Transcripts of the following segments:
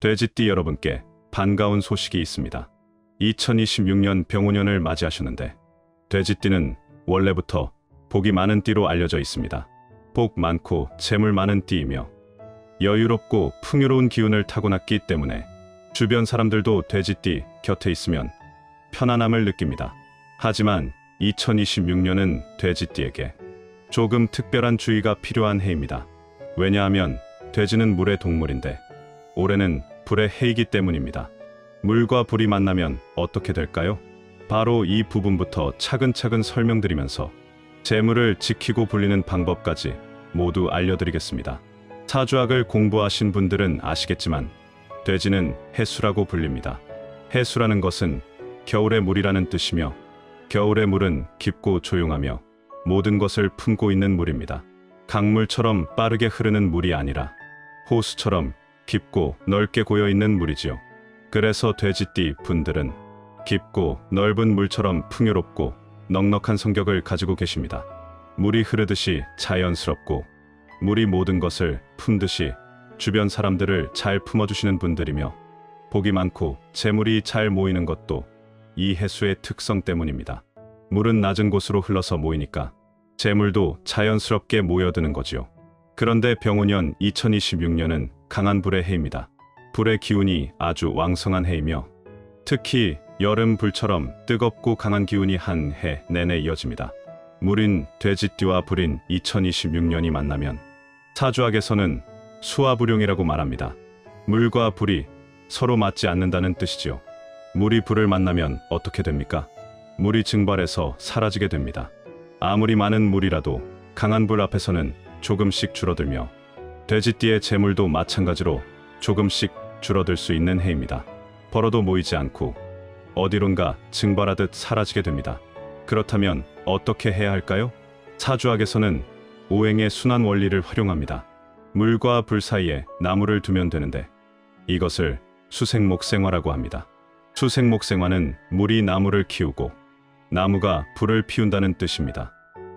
돼지띠 여러분께 반가운 소식이 있습니다. 2026년 병오년을 맞이하셨는데 돼지띠는 원래부터 복이 많은 띠로 알려져 있습니다. 복 많고 재물 많은 띠이며 여유롭고 풍요로운 기운을 타고났기 때문에 주변 사람들도 돼지띠 곁에 있으면 편안함을 느낍니다. 하지만 2026년은 돼지띠에게 조금 특별한 주의가 필요한 해입니다. 왜냐하면 돼지는 물의 동물인데 올해는 불의 해이기 때문입니다. 물과 불이 만나면 어떻게 될까요? 바로 이 부분부터 차근차근 설명드리면서 재물을 지키고 불리는 방법까지 모두 알려드리겠습니다. 사주학을 공부하신 분들은 아시겠지만 돼지는 해수라고 불립니다. 해수라는 것은 겨울의 물이라는 뜻이며 겨울의 물은 깊고 조용하며 모든 것을 품고 있는 물입니다. 강물처럼 빠르게 흐르는 물이 아니라 호수처럼 깊고 넓게 고여있는 물이지요. 그래서 돼지띠 분들은 깊고 넓은 물처럼 풍요롭고 넉넉한 성격을 가지고 계십니다. 물이 흐르듯이 자연스럽고 물이 모든 것을 품듯이 주변 사람들을 잘 품어주시는 분들이며 복이 많고 재물이 잘 모이는 것도 이 해수의 특성 때문입니다. 물은 낮은 곳으로 흘러서 모이니까 재물도 자연스럽게 모여드는 거지요. 그런데 병오년 2026년은 강한 불의 해입니다. 불의 기운이 아주 왕성한 해이며 특히 여름 불처럼 뜨겁고 강한 기운이 한 해 내내 이어집니다. 물인 돼지띠와 불인 2026년이 만나면 사주학에서는 수화불용이라고 말합니다. 물과 불이 서로 맞지 않는다는 뜻이지요. 물이 불을 만나면 어떻게 됩니까? 물이 증발해서 사라지게 됩니다. 아무리 많은 물이라도 강한 불 앞에서는 조금씩 줄어들며 돼지띠의 재물도 마찬가지로 조금씩 줄어들 수 있는 해입니다. 벌어도 모이지 않고 어디론가 증발하듯 사라지게 됩니다. 그렇다면 어떻게 해야 할까요? 사주학에서는 오행의 순환 원리를 활용합니다. 물과 불 사이에 나무를 두면 되는데 이것을 수생목생화라고 합니다. 수생목생화는 물이 나무를 키우고 나무가 불을 피운다는 뜻입니다.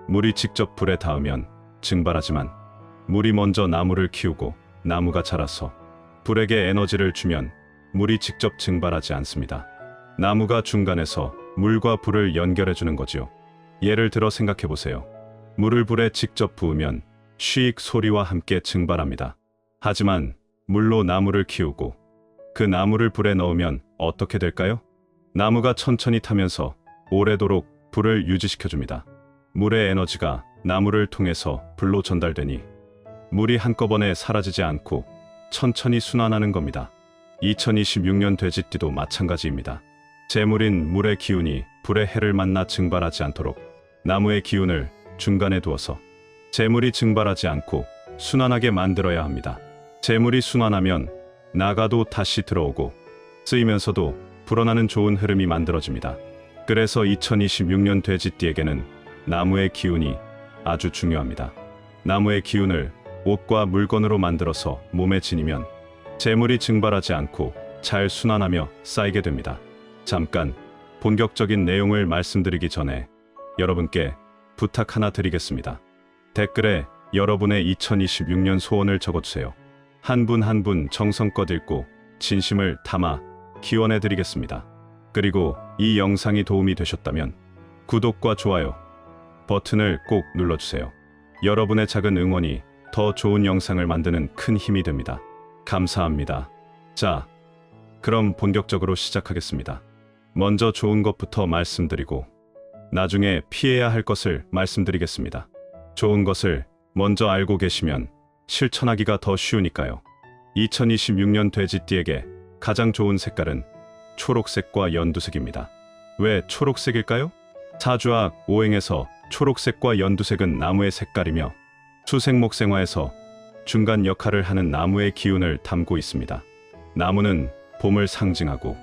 물이 직접 불에 닿으면 증발하지만 물이 먼저 나무를 키우고 나무가 자라서 불에게 에너지를 주면 물이 직접 증발하지 않습니다. 나무가 중간에서 물과 불을 연결해 주는 거지요. 예를 들어 생각해 보세요. 물을 불에 직접 부으면 쉬익 소리와 함께 증발합니다. 하지만 물로 나무를 키우고 그 나무를 불에 넣으면 어떻게 될까요? 나무가 천천히 타면서 오래도록 불을 유지시켜줍니다. 물의 에너지가 나무를 통해서 불로 전달되니 물이 한꺼번에 사라지지 않고 천천히 순환하는 겁니다. 2026년 돼지띠도 마찬가지입니다. 재물인 물의 기운이 불의 해를 만나 증발하지 않도록 나무의 기운을 중간에 두어서 재물이 증발하지 않고 순환하게 만들어야 합니다. 재물이 순환하면 나가도 다시 들어오고 쓰이면서도 불어나는 좋은 흐름이 만들어집니다. 그래서 2026년 돼지띠에게는 나무의 기운이 아주 중요합니다. 나무의 기운을 옷과 물건으로 만들어서 몸에 지니면 재물이 증발하지 않고 잘 순환하며 쌓이게 됩니다. 잠깐 본격적인 내용을 말씀드리기 전에 여러분께 부탁 하나 드리겠습니다. 댓글에 여러분의 2026년 소원을 적어주세요. 한 분 한 분 정성껏 읽고 진심을 담아 기원해 드리겠습니다. 그리고 이 영상이 도움이 되셨다면 구독과 좋아요 버튼을 꼭 눌러주세요. 여러분의 작은 응원이 더 좋은 영상을 만드는 큰 힘이 됩니다. 감사합니다. 자, 그럼 본격적으로 시작하겠습니다. 먼저 좋은 것부터 말씀드리고 나중에 피해야 할 것을 말씀드리겠습니다. 좋은 것을 먼저 알고 계시면 실천하기가 더 쉬우니까요. 2026년 돼지띠에게 가장 좋은 색깔은 초록색과 연두색입니다. 왜 초록색일까요? 사주학 오행에서 초록색과 연두색은 나무의 색깔이며 수생목생화에서 중간 역할을 하는 나무의 기운을 담고 있습니다. 나무는 봄을 상징하고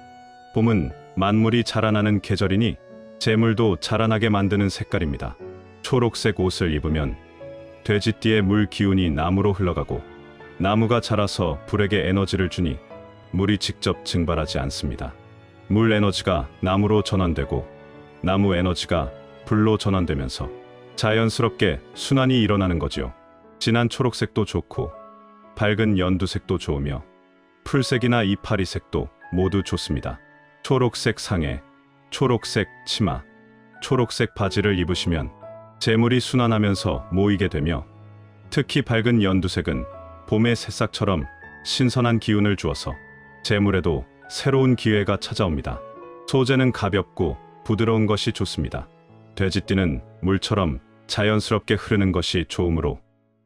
봄은 만물이 자라나는 계절이니 재물도 자라나게 만드는 색깔입니다. 초록색 옷을 입으면 돼지띠의 물 기운이 나무로 흘러가고 나무가 자라서 불에게 에너지를 주니 물이 직접 증발하지 않습니다. 물 에너지가 나무로 전환되고 나무 에너지가 불로 전환되면서 자연스럽게 순환이 일어나는 거지요. 진한 초록색도 좋고 밝은 연두색도 좋으며 풀색이나 이파리색도 모두 좋습니다. 초록색 상의, 초록색 치마, 초록색 바지를 입으시면 재물이 순환하면서 모이게 되며, 특히 밝은 연두색은 봄의 새싹처럼 신선한 기운을 주어서 재물에도 새로운 기회가 찾아옵니다. 소재는 가볍고 부드러운 것이 좋습니다. 돼지띠는 물처럼 자연스럽게 흐르는 것이 좋으므로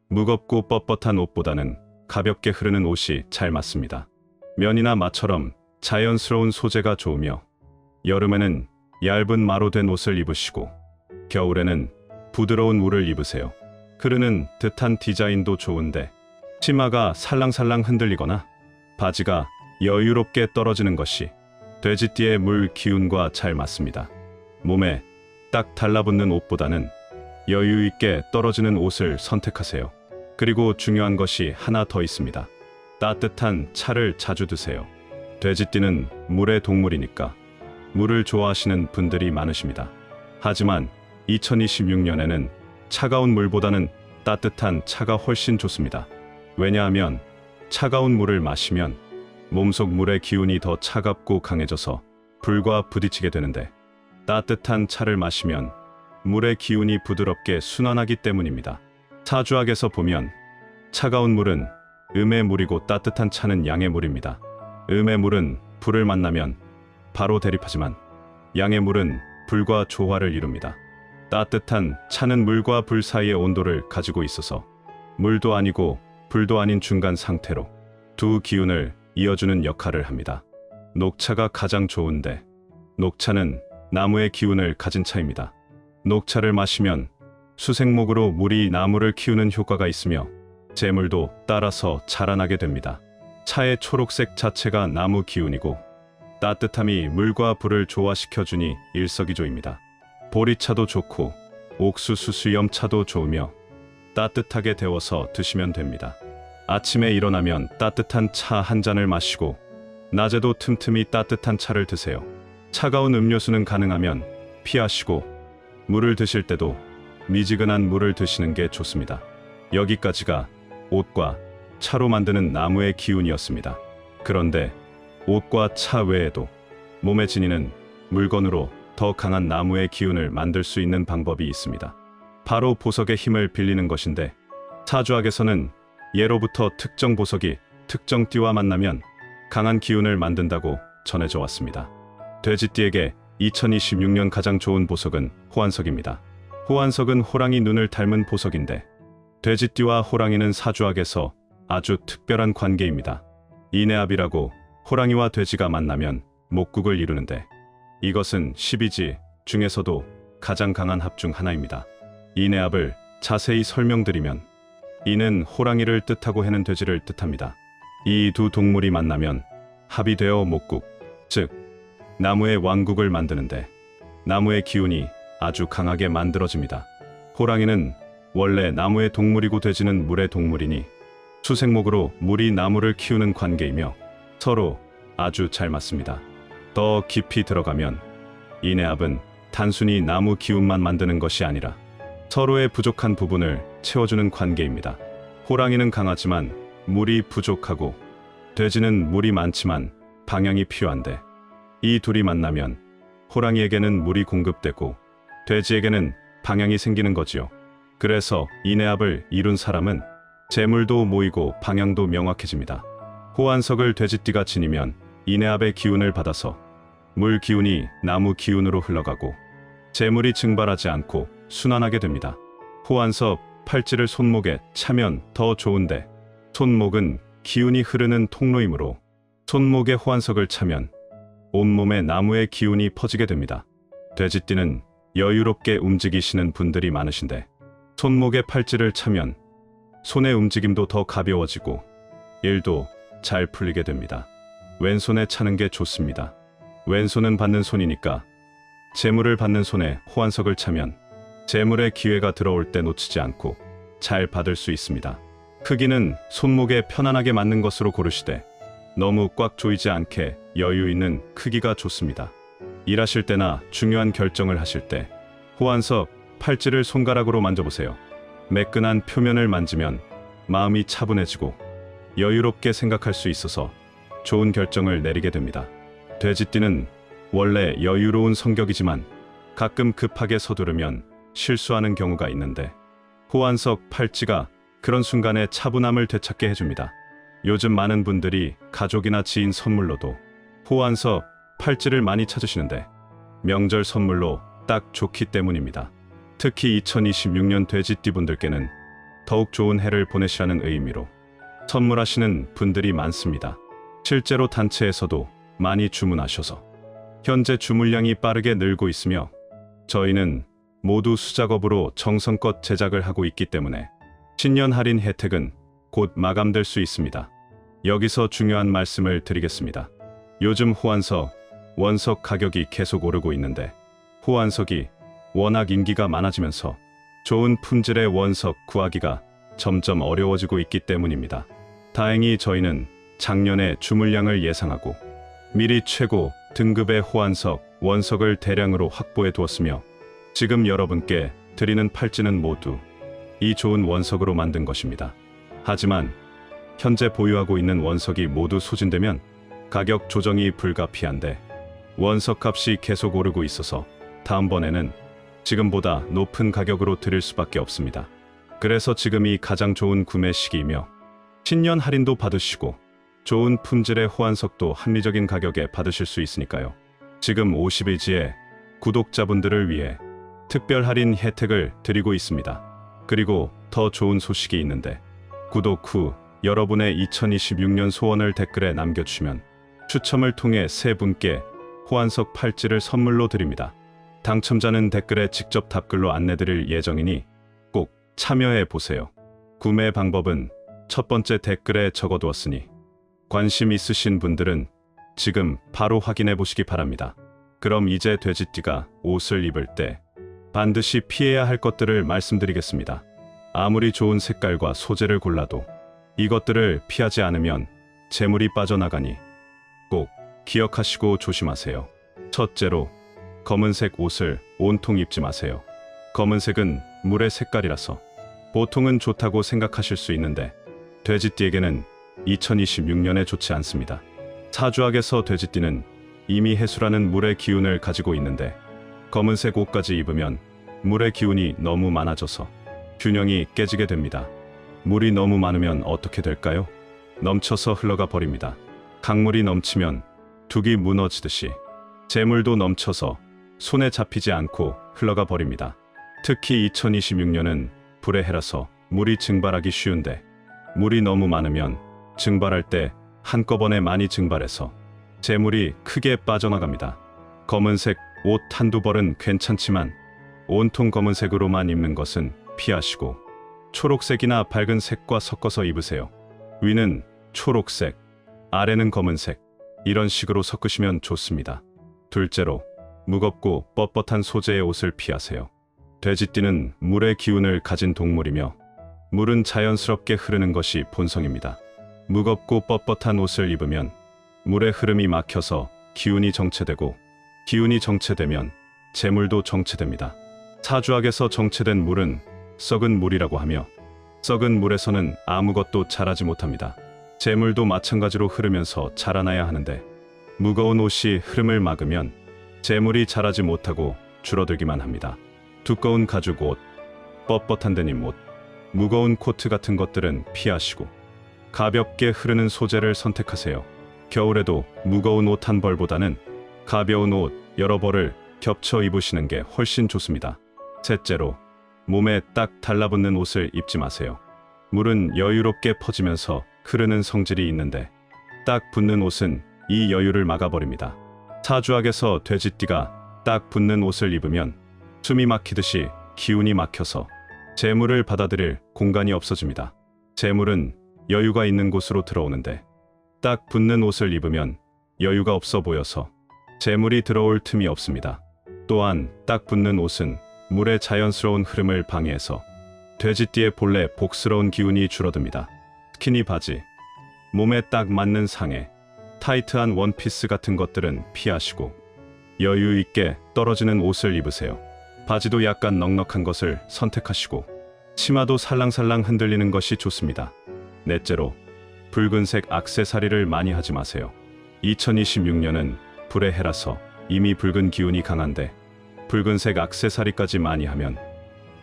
무겁고 뻣뻣한 옷보다는 가볍게 흐르는 옷이 잘 맞습니다. 면이나 마처럼 자연스러운 소재가 좋으며, 여름에는 얇은 마로 된 옷을 입으시고 겨울에는 부드러운 울을 입으세요. 흐르는 듯한 디자인도 좋은데 치마가 살랑살랑 흔들리거나 바지가 여유롭게 떨어지는 것이 돼지띠의 물 기운과 잘 맞습니다. 몸에 딱 달라붙는 옷보다는 여유 있게 떨어지는 옷을 선택하세요. 그리고 중요한 것이 하나 더 있습니다. 따뜻한 차를 자주 드세요. 돼지띠는 물의 동물이니까 물을 좋아하시는 분들이 많으십니다. 하지만 2026년에는 차가운 물보다는 따뜻한 차가 훨씬 좋습니다. 왜냐하면 차가운 물을 마시면 몸속 물의 기운이 더 차갑고 강해져서 불과 부딪히게 되는데, 따뜻한 차를 마시면 물의 기운이 부드럽게 순환하기 때문입니다. 사주학에서 보면 차가운 물은 음의 물이고 따뜻한 차는 양의 물입니다. 음의 물은 불을 만나면 바로 대립하지만 양의 물은 불과 조화를 이룹니다. 따뜻한 차는 물과 불 사이의 온도를 가지고 있어서 물도 아니고 불도 아닌 중간 상태로 두 기운을 이어주는 역할을 합니다. 녹차가 가장 좋은데, 녹차는 나무의 기운을 가진 차입니다. 녹차를 마시면 수생목으로 물이 나무를 키우는 효과가 있으며 재물도 따라서 자라나게 됩니다. 차의 초록색 자체가 나무 기운이고 따뜻함이 물과 불을 조화시켜주니 일석이조입니다. 보리차도 좋고 옥수수 수염차도 좋으며 따뜻하게 데워서 드시면 됩니다. 아침에 일어나면 따뜻한 차 한 잔을 마시고 낮에도 틈틈이 따뜻한 차를 드세요. 차가운 음료수는 가능하면 피하시고 물을 드실 때도 미지근한 물을 드시는 게 좋습니다. 여기까지가 옷과 차로 만드는 나무의 기운이었습니다. 그런데 옷과 차 외에도 몸에 지니는 물건으로 더 강한 나무의 기운을 만들 수 있는 방법이 있습니다. 바로 보석의 힘을 빌리는 것인데, 사주학에서는 예로부터 특정 보석이 특정 띠와 만나면 강한 기운을 만든다고 전해져 왔습니다. 돼지띠에게 2026년 가장 좋은 보석은 호환석입니다. 호환석은 호랑이 눈을 닮은 보석인데, 돼지띠와 호랑이는 사주학에서 아주 특별한 관계입니다. 이내압이라고 호랑이와 돼지가 만나면 목국을 이루는데, 이것은 12지 중에서도 가장 강한 합 중 하나입니다. 이내압을 자세히 설명드리면, 이는 호랑이를 뜻하고 해는 돼지를 뜻합니다. 이 두 동물이 만나면 합이 되어 목국, 즉 나무의 왕국을 만드는데 나무의 기운이 아주 강하게 만들어집니다. 호랑이는 원래 나무의 동물이고 돼지는 물의 동물이니 수생목으로 물이 나무를 키우는 관계이며 서로 아주 잘 맞습니다. 더 깊이 들어가면 이내압은 단순히 나무 기운만 만드는 것이 아니라 서로의 부족한 부분을 채워주는 관계입니다. 호랑이는 강하지만 물이 부족하고 돼지는 물이 많지만 방향이 필요한데, 이 둘이 만나면 호랑이에게는 물이 공급되고 돼지에게는 방향이 생기는 거지요. 그래서 이내압을 이룬 사람은 재물도 모이고 방향도 명확해집니다. 호환석을 돼지띠가 지니면 이내압의 기운을 받아서 물 기운이 나무 기운으로 흘러가고 재물이 증발하지 않고 순환하게 됩니다. 호환석 팔찌를 손목에 차면 더 좋은데, 손목은 기운이 흐르는 통로이므로 손목에 호환석을 차면 온몸에 나무의 기운이 퍼지게 됩니다. 돼지띠는 여유롭게 움직이시는 분들이 많으신데, 손목에 팔찌를 차면 손의 움직임도 더 가벼워지고 일도 잘 풀리게 됩니다. 왼손에 차는 게 좋습니다. 왼손은 받는 손이니까 재물을 받는 손에 호환석을 차면 재물의 기회가 들어올 때 놓치지 않고 잘 받을 수 있습니다. 크기는 손목에 편안하게 맞는 것으로 고르시되 너무 꽉 조이지 않게 여유 있는 크기가 좋습니다. 일하실 때나 중요한 결정을 하실 때 호환석 팔찌를 손가락으로 만져보세요. 매끈한 표면을 만지면 마음이 차분해지고 여유롭게 생각할 수 있어서 좋은 결정을 내리게 됩니다. 돼지띠는 원래 여유로운 성격이지만 가끔 급하게 서두르면 실수하는 경우가 있는데 호환석 팔찌가 그런 순간에 차분함을 되찾게 해줍니다. 요즘 많은 분들이 가족이나 지인 선물로도 호환석 팔찌를 많이 찾으시는데 명절 선물로 딱 좋기 때문입니다. 특히 2026년 돼지띠 분들께는 더욱 좋은 해를 보내시라는 의미로 선물하시는 분들이 많습니다. 실제로 단체에서도 많이 주문하셔서 현재 주문량이 빠르게 늘고 있으며 저희는 모두 수작업으로 정성껏 제작을 하고 있기 때문에 신년 할인 혜택은 곧 마감될 수 있습니다. 여기서 중요한 말씀을 드리겠습니다. 요즘 호환석, 원석 가격이 계속 오르고 있는데 호환석이 워낙 인기가 많아지면서 좋은 품질의 원석 구하기가 점점 어려워지고 있기 때문입니다. 다행히 저희는 작년에 주문량을 예상하고 미리 최고 등급의 호환석, 원석을 대량으로 확보해 두었으며 지금 여러분께 드리는 팔찌는 모두 이 좋은 원석으로 만든 것입니다. 하지만 현재 보유하고 있는 원석이 모두 소진되면 가격 조정이 불가피한데 원석 값이 계속 오르고 있어서 다음번에는 지금보다 높은 가격으로 드릴 수밖에 없습니다. 그래서 지금이 가장 좋은 구매 시기이며 신년 할인도 받으시고 좋은 품질의 호환석도 합리적인 가격에 받으실 수 있으니까요. 지금 50일지에 구독자분들을 위해 특별 할인 혜택을 드리고 있습니다. 그리고 더 좋은 소식이 있는데 구독 후 여러분의 2026년 소원을 댓글에 남겨주시면 추첨을 통해 3분께 호환석 팔찌를 선물로 드립니다. 당첨자는 댓글에 직접 답글로 안내드릴 예정이니 꼭 참여해 보세요. 구매 방법은 첫 번째 댓글에 적어두었으니 관심 있으신 분들은 지금 바로 확인해 보시기 바랍니다. 그럼 이제 돼지띠가 옷을 입을 때 반드시 피해야 할 것들을 말씀드리겠습니다. 아무리 좋은 색깔과 소재를 골라도 이것들을 피하지 않으면 재물이 빠져나가니 꼭 기억하시고 조심하세요. 첫째로 검은색 옷을 온통 입지 마세요. 검은색은 물의 색깔이라서 보통은 좋다고 생각하실 수 있는데 돼지띠에게는 2026년에 좋지 않습니다. 사주학에서 돼지띠는 이미 해수라는 물의 기운을 가지고 있는데 검은색 옷까지 입으면 물의 기운이 너무 많아져서 균형이 깨지게 됩니다. 물이 너무 많으면 어떻게 될까요? 넘쳐서 흘러가 버립니다. 강물이 넘치면 둑이 무너지듯이 재물도 넘쳐서 손에 잡히지 않고 흘러가 버립니다. 특히 2026년은 불의 해라서 물이 증발하기 쉬운데 물이 너무 많으면 증발할 때 한꺼번에 많이 증발해서 재물이 크게 빠져나갑니다. 검은색 옷 한두 벌은 괜찮지만 온통 검은색으로만 입는 것은 피하시고 초록색이나 밝은 색과 섞어서 입으세요. 위는 초록색, 아래는 검은색, 이런 식으로 섞으시면 좋습니다. 둘째로 무겁고 뻣뻣한 소재의 옷을 피하세요. 돼지띠는 물의 기운을 가진 동물이며 물은 자연스럽게 흐르는 것이 본성입니다. 무겁고 뻣뻣한 옷을 입으면 물의 흐름이 막혀서 기운이 정체되고 기운이 정체되면 재물도 정체됩니다. 사주학에서 정체된 물은 썩은 물이라고 하며 썩은 물에서는 아무것도 자라지 못합니다. 재물도 마찬가지로 흐르면서 자라나야 하는데 무거운 옷이 흐름을 막으면 재물이 자라지 못하고 줄어들기만 합니다. 두꺼운 가죽 옷, 뻣뻣한 데님 옷, 무거운 코트 같은 것들은 피하시고 가볍게 흐르는 소재를 선택하세요. 겨울에도 무거운 옷 한 벌보다는 가벼운 옷 여러 벌을 겹쳐 입으시는 게 훨씬 좋습니다. 셋째로 몸에 딱 달라붙는 옷을 입지 마세요. 물은 여유롭게 퍼지면서 흐르는 성질이 있는데 딱 붙는 옷은 이 여유를 막아버립니다. 사주학에서 돼지띠가 딱 붙는 옷을 입으면 숨이 막히듯이 기운이 막혀서 재물을 받아들일 공간이 없어집니다. 재물은 여유가 있는 곳으로 들어오는데 딱 붙는 옷을 입으면 여유가 없어 보여서 재물이 들어올 틈이 없습니다. 또한 딱 붙는 옷은 물의 자연스러운 흐름을 방해해서 돼지띠의 본래 복스러운 기운이 줄어듭니다. 스키니 바지, 몸에 딱 맞는 상의, 타이트한 원피스 같은 것들은 피하시고 여유 있게 떨어지는 옷을 입으세요. 바지도 약간 넉넉한 것을 선택하시고 치마도 살랑살랑 흔들리는 것이 좋습니다. 넷째로 붉은색 액세서리를 많이 하지 마세요. 2026년은 불의 해라서 이미 붉은 기운이 강한데 붉은색 액세서리까지 많이 하면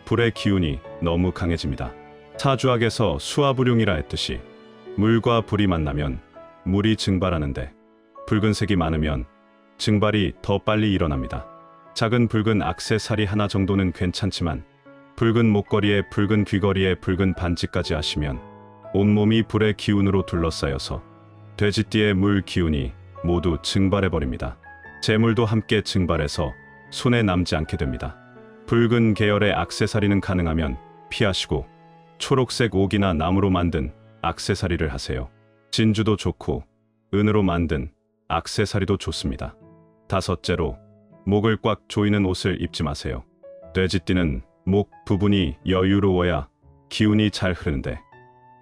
불의 기운이 너무 강해집니다. 사주학에서 수화불용이라 했듯이 물과 불이 만나면 물이 증발하는데 붉은색이 많으면 증발이 더 빨리 일어납니다. 작은 붉은 액세서리 하나 정도는 괜찮지만 붉은 목걸이에 붉은 귀걸이에 붉은 반지까지 하시면 온몸이 불의 기운으로 둘러싸여서 돼지띠의 물 기운이 모두 증발해버립니다. 재물도 함께 증발해서 손에 남지 않게 됩니다. 붉은 계열의 액세서리는 가능하면 피하시고 초록색 옥이나 나무로 만든 액세서리를 하세요. 진주도 좋고 은으로 만든 액세서리도 좋습니다. 다섯째로 목을 꽉 조이는 옷을 입지 마세요. 돼지띠는 목 부분이 여유로워야 기운이 잘 흐르는데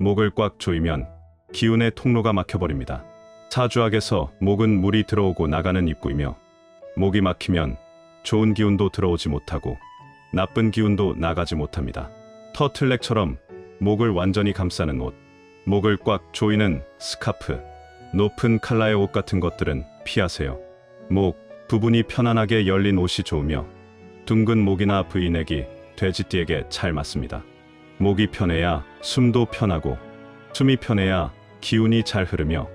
목을 꽉 조이면 기운의 통로가 막혀버립니다. 사주학에서 목은 물이 들어오고 나가는 입구이며 목이 막히면 좋은 기운도 들어오지 못하고 나쁜 기운도 나가지 못합니다. 터틀넥처럼 목을 완전히 감싸는 옷, 목을 꽉 조이는 스카프, 높은 컬러의 옷 같은 것들은 피하세요. 목 부분이 편안하게 열린 옷이 좋으며 둥근 목이나 V넥이 돼지띠에게 잘 맞습니다. 목이 편해야 숨도 편하고 숨이 편해야 기운이 잘 흐르며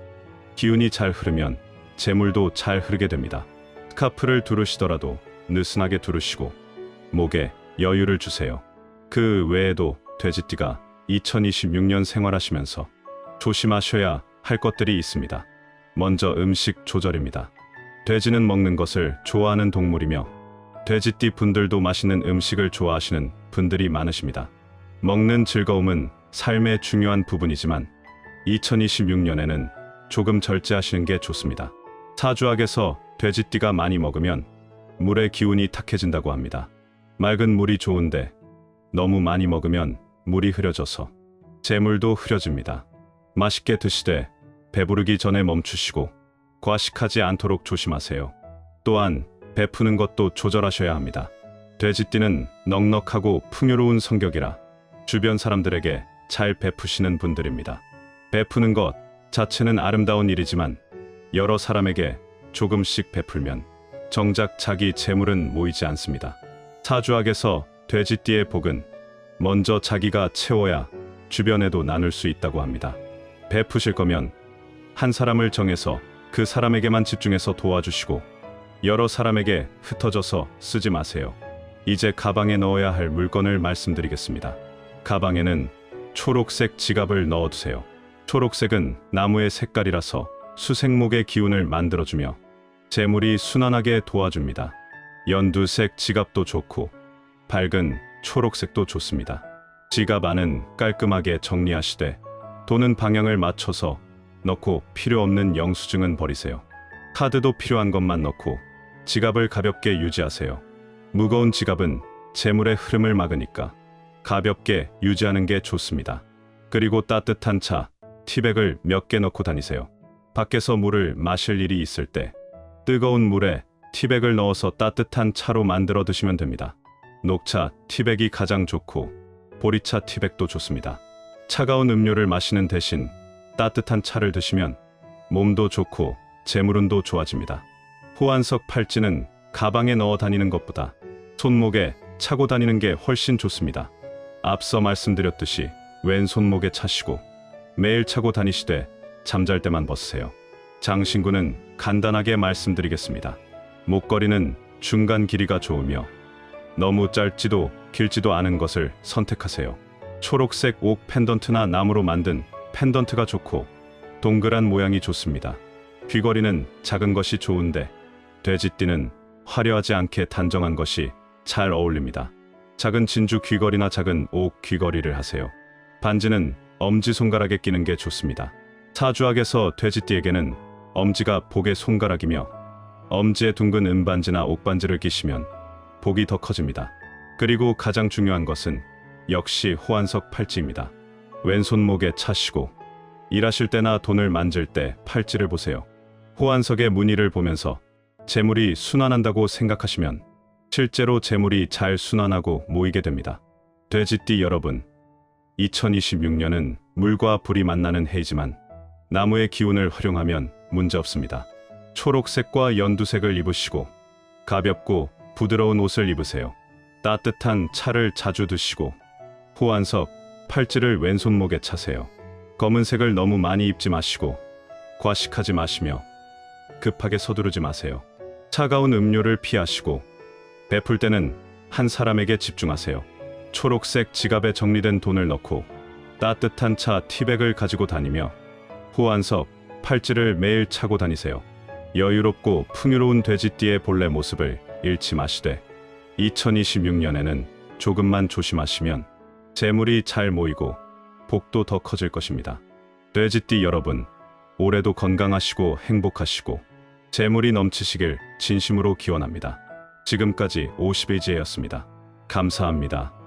기운이 잘 흐르면 재물도 잘 흐르게 됩니다. 스카프를 두르시더라도 느슨하게 두르시고 목에 여유를 주세요. 그 외에도 돼지띠가 2026년 생활하시면서 조심하셔야 할 것들이 있습니다. 먼저 음식 조절입니다. 돼지는 먹는 것을 좋아하는 동물이며 돼지띠 분들도 맛있는 음식을 좋아하시는 분들이 많으십니다. 먹는 즐거움은 삶의 중요한 부분이지만 2026년에는 조금 절제하시는 게 좋습니다. 사주학에서 돼지띠가 많이 먹으면 물의 기운이 탁해진다고 합니다. 맑은 물이 좋은데 너무 많이 먹으면 물이 흐려져서 재물도 흐려집니다. 맛있게 드시되 배부르기 전에 멈추시고 과식하지 않도록 조심하세요. 또한 베푸는 것도 조절하셔야 합니다. 돼지띠는 넉넉하고 풍요로운 성격이라 주변 사람들에게 잘 베푸시는 분들입니다. 베푸는 것 자체는 아름다운 일이지만 여러 사람에게 조금씩 베풀면 정작 자기 재물은 모이지 않습니다. 사주학에서 돼지띠의 복은 먼저 자기가 채워야 주변에도 나눌 수 있다고 합니다. 베푸실 거면 한 사람을 정해서 그 사람에게만 집중해서 도와주시고 여러 사람에게 흩어져서 쓰지 마세요. 이제 가방에 넣어야 할 물건을 말씀드리겠습니다. 가방에는 초록색 지갑을 넣어두세요. 초록색은 나무의 색깔이라서 수생목의 기운을 만들어주며 재물이 순환하게 도와줍니다. 연두색 지갑도 좋고 밝은 초록색도 좋습니다. 지갑 안은 깔끔하게 정리하시되 돈은 방향을 맞춰서 넣고 필요 없는 영수증은 버리세요. 카드도 필요한 것만 넣고 지갑을 가볍게 유지하세요. 무거운 지갑은 재물의 흐름을 막으니까 가볍게 유지하는 게 좋습니다. 그리고 따뜻한 차, 티백을 몇 개 넣고 다니세요. 밖에서 물을 마실 일이 있을 때 뜨거운 물에 티백을 넣어서 따뜻한 차로 만들어 드시면 됩니다. 녹차 티백이 가장 좋고 보리차 티백도 좋습니다. 차가운 음료를 마시는 대신 따뜻한 차를 드시면 몸도 좋고 재물운도 좋아집니다. 호환석 팔찌는 가방에 넣어 다니는 것보다 손목에 차고 다니는 게 훨씬 좋습니다. 앞서 말씀드렸듯이 왼손목에 차시고 매일 차고 다니시되 잠잘 때만 벗으세요. 장신구는 간단하게 말씀드리겠습니다. 목걸이는 중간 길이가 좋으며 너무 짧지도 길지도 않은 것을 선택하세요. 초록색 옥 펜던트나 나무로 만든 펜던트가 좋고 동그란 모양이 좋습니다. 귀걸이는 작은 것이 좋은데 돼지띠는 화려하지 않게 단정한 것이 잘 어울립니다. 작은 진주 귀걸이나 작은 옥 귀걸이를 하세요. 반지는 엄지손가락에 끼는 게 좋습니다. 사주학에서 돼지띠에게는 엄지가 복의 손가락이며 엄지에 둥근 은반지나 옥반지를 끼시면 복이 더 커집니다. 그리고 가장 중요한 것은 역시 호환석 팔찌입니다. 왼손목에 차시고 일하실 때나 돈을 만질 때 팔찌를 보세요. 호환석의 무늬를 보면서 재물이 순환한다고 생각하시면 실제로 재물이 잘 순환하고 모이게 됩니다. 돼지띠 여러분, 2026년은 물과 불이 만나는 해이지만 나무의 기운을 활용하면 문제 없습니다. 초록색과 연두색을 입으시고 가볍고 부드러운 옷을 입으세요. 따뜻한 차를 자주 드시고 후한석, 팔찌를 왼손목에 차세요. 검은색을 너무 많이 입지 마시고 과식하지 마시며 급하게 서두르지 마세요. 차가운 음료를 피하시고 베풀 때는 한 사람에게 집중하세요. 초록색 지갑에 정리된 돈을 넣고 따뜻한 차 티백을 가지고 다니며 후한석, 팔찌를 매일 차고 다니세요. 여유롭고 풍요로운 돼지띠의 본래 모습을 잃지 마시되 2026년에는 조금만 조심하시면 재물이 잘 모이고 복도 더 커질 것입니다. 돼지띠 여러분, 올해도 건강하시고 행복하시고 재물이 넘치시길 진심으로 기원합니다. 지금까지 50일지혜였습니다. 감사합니다.